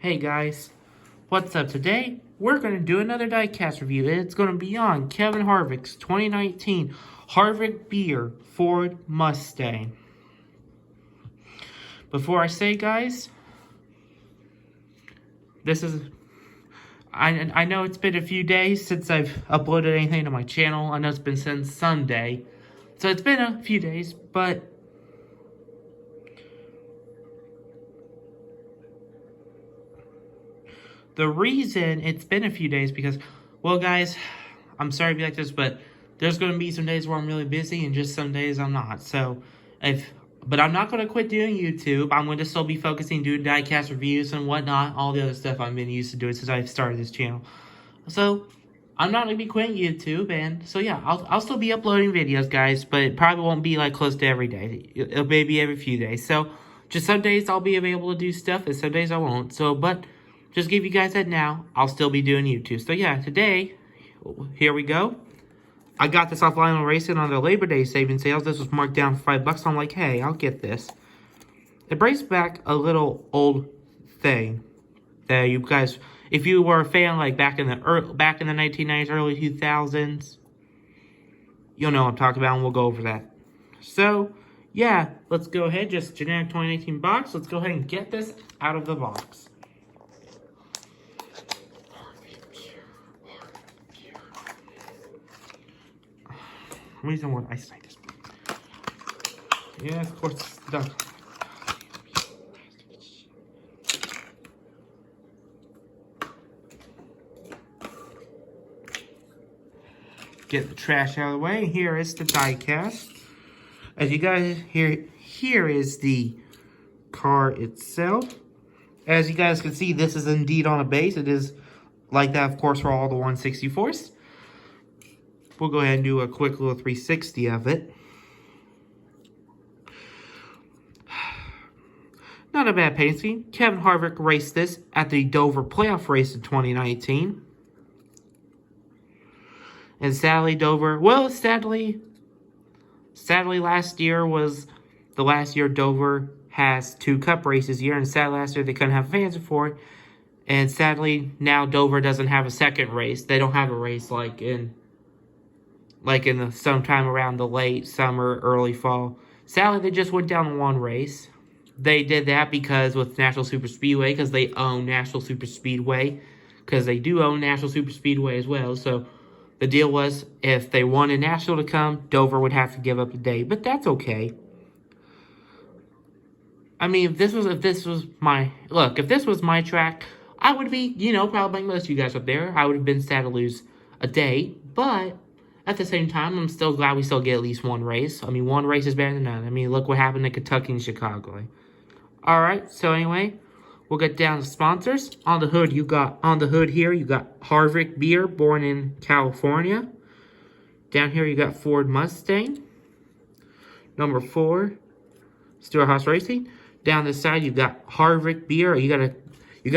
Hey guys, what's up? Today we're going to do another diecast review. It's going to be on Kevin Harvick's 2019 Harvick Beer Ford Mustang. Before I say, guys, I know it's been a few days since I've uploaded anything to my channel. I know it's been since Sunday, so it's been a few days, but the reason it's been a few days because, well, guys, I'm sorry to be like this, but there's going to be some days where I'm really busy and just some days I'm not. But I'm not going to quit doing YouTube. I'm going to still be focusing doing diecast reviews and whatnot, all the other stuff I've been used to doing since I've started this channel. So I'm not going to be quitting YouTube, and so yeah, I'll still be uploading videos, guys, but it probably won't be like close to every day. It'll maybe every few days. So just some days I'll be able to do stuff, and some days I won't. So, but just give you guys that now, I'll still be doing YouTube. So yeah, today, here we go. I got this off Lionel Racing on their Labor Day savings sales. This was marked down for $5. So I'm like, hey, I'll get this. It brings back a little old thing that you guys, if you were a fan like back in the 1990s, early 2000s, you'll know what I'm talking about, and we'll go over that. So yeah, let's go ahead. Just generic 2018 box. Let's go ahead and get this out of the box. Reason why I say this. Yeah, of course it's done. Get the trash out of the way. Here is the diecast. As you guys here is the car itself. As you guys can see, this is indeed on a base. It is like that, of course, for all the 164s. We'll go ahead and do a quick little 360 of it. Not a bad paint scheme. Kevin Harvick raced this at the Dover playoff race in 2019. And sadly, sadly last year was the last year Dover has 2 cup races a year. And sadly last year they couldn't have fans for it. And sadly now Dover doesn't have a second race. They don't have a race like in the sometime around the late summer, early fall. Sadly, they just went down to 1 race. They did that because with National Super Speedway, because they own National Super Speedway, because they do own National Super Speedway as well. So the deal was, if they wanted National to come, Dover would have to give up a day, but that's okay. I mean, if this was my track, I would be, probably like most of you guys up there, I would have been sad to lose a day, but at the same time, I'm still glad we still get at least 1 race. I mean, 1 race is better than none. I mean, look what happened in Kentucky and Chicago. Alright, so anyway, we'll get down to sponsors. On the hood here, you got Harvick Beer, born in California. Down here, you got Ford Mustang. Number 4, Stewart-Haas Racing. Down this side, you got Harvick Beer. You got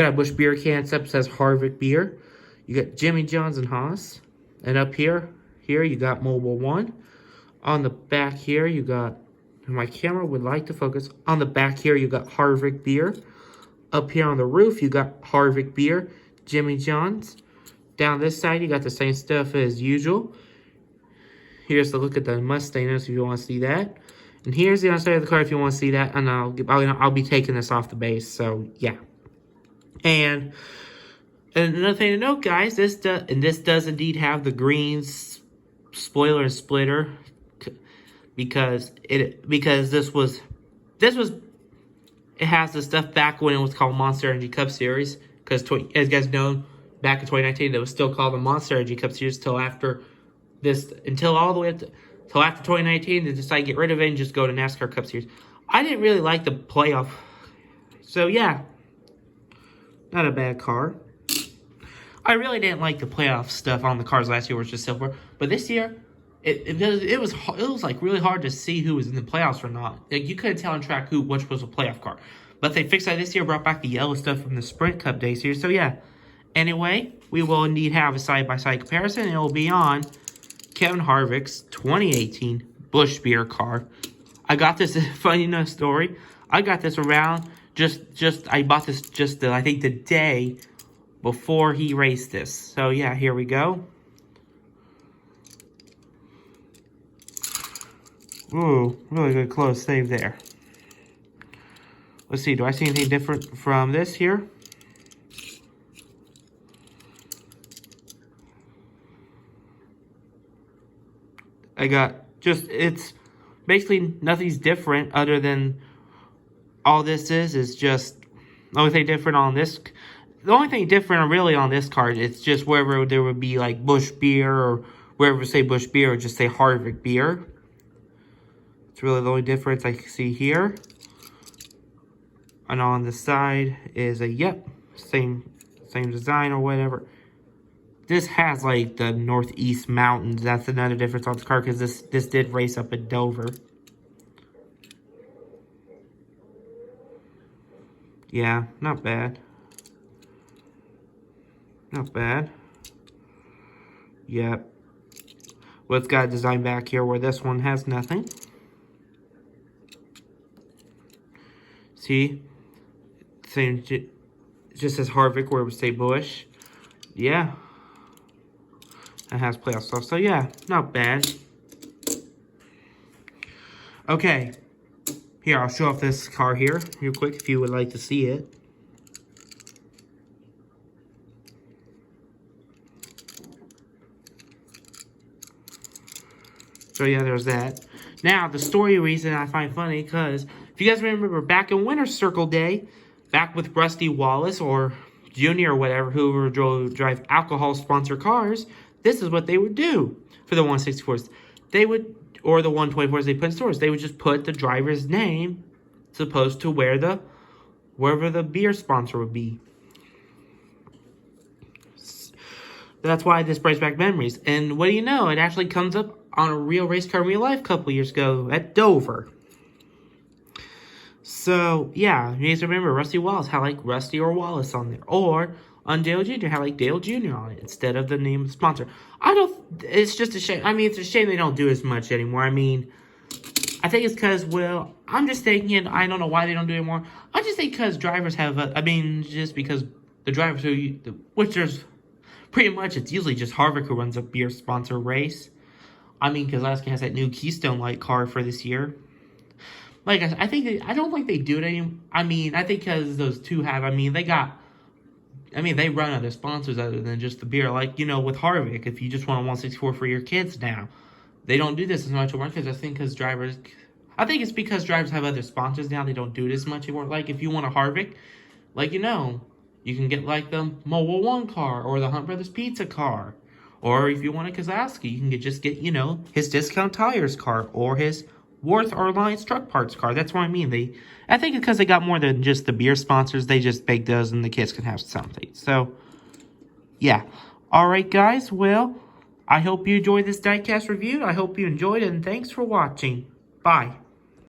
a Busch Beer can that says Harvick Beer. You got Jimmy John's and Haas. And up here you got Mobile One. On the back here, you got, my camera would like to focus. On the back here, you got Harvick Beer. Up here on the roof, you got Harvick Beer, Jimmy John's. Down this side, you got the same stuff as usual. Here's the look at the Mustang if you want to see that. And here's the other side of the car if you want to see that. And I'll be taking this off the base, so yeah. And another thing to note, guys, this does indeed have the green spoiler and splitter, because it has the stuff back when it was called Monster Energy Cup Series, because as you guys know, back in 2019 it was still called the Monster Energy Cup Series till after 2019 they decided to get rid of it and just go to NASCAR Cup Series. I didn't really like the playoff, so yeah, not a bad car. I really didn't like the playoff stuff on the cars last year, which was just silver. But this year, it was like really hard to see who was in the playoffs or not. Like, you couldn't tell on track which was a playoff car. But they fixed that this year, brought back the yellow stuff from the Sprint Cup days here. So yeah. Anyway, we will indeed have a side-by-side comparison. It will be on Kevin Harvick's 2018 Busch Beer car. I got this, funny enough story, I got this around I bought this I think the day before he raced this. So yeah, here we go. Ooh, really good close save there. Let's see, do I see anything different from this here? I got it's basically nothing's different other than all this is just the only thing different on this. The only thing different really on this card, it's just wherever there would be like Busch Beer or wherever say Busch Beer or just say Harvick Beer. It's really the only difference I see here. And on the side is a same design or whatever. This has like the Northeast Mountains. That's another difference on this car because this did race up in Dover. Yeah, not bad. Not bad. Yep. Well, it's got a design back here where this one has nothing. See? Same, it just says Harvick where it would say Busch. Yeah. It has playoff stuff. So yeah, not bad. Okay. Here, I'll show off this car here real quick if you would like to see it. So yeah, there's that. Now, the story reason I find funny, because if you guys remember back in Winter Circle Day, back with Rusty Wallace or Junior or whatever, who would drive alcohol-sponsored cars, this is what they would do for the 164s. They would, or the 124s they put in stores, they would just put the driver's name supposed to wherever the beer sponsor would be. That's why this brings back memories. And what do you know? It actually comes up on a real race car in real life a couple years ago at Dover. So, yeah, you guys remember Rusty Wallace had like Rusty or Wallace on there. Or on Dale Jr. had like Dale Jr. on it instead of the name of the sponsor. It's just a shame. I mean, it's a shame they don't do as much anymore. I mean, I think it's because, well, I'm just thinking, I don't know why they don't do it anymore. I just think because drivers have, just because the drivers which there's pretty much, it's usually just Harvick who runs a beer sponsor race. I mean, because Alaska has that new Keystone Light car for this year. Like I don't think they do it anymore. I mean, I think because those two have, they run other sponsors other than just the beer. Like, you know, with Harvick, if you just want a 164 for your kids now, they don't do this as much anymore because I think it's because drivers have other sponsors now. They don't do it as much anymore. Like, if you want a Harvick, like, you know, you can get like the Mobile One car or the Hunt Brothers Pizza car. Or if you want a Kozlowski, you can get, you know, his Discount Tires car or his Worth or Alliance Truck Parts car. That's what I mean. I think it's because they got more than just the beer sponsors. They just make those and the kids can have something. So, yeah. Alright, guys. Well, I hope you enjoyed this diecast review. I hope you enjoyed it, and thanks for watching. Bye.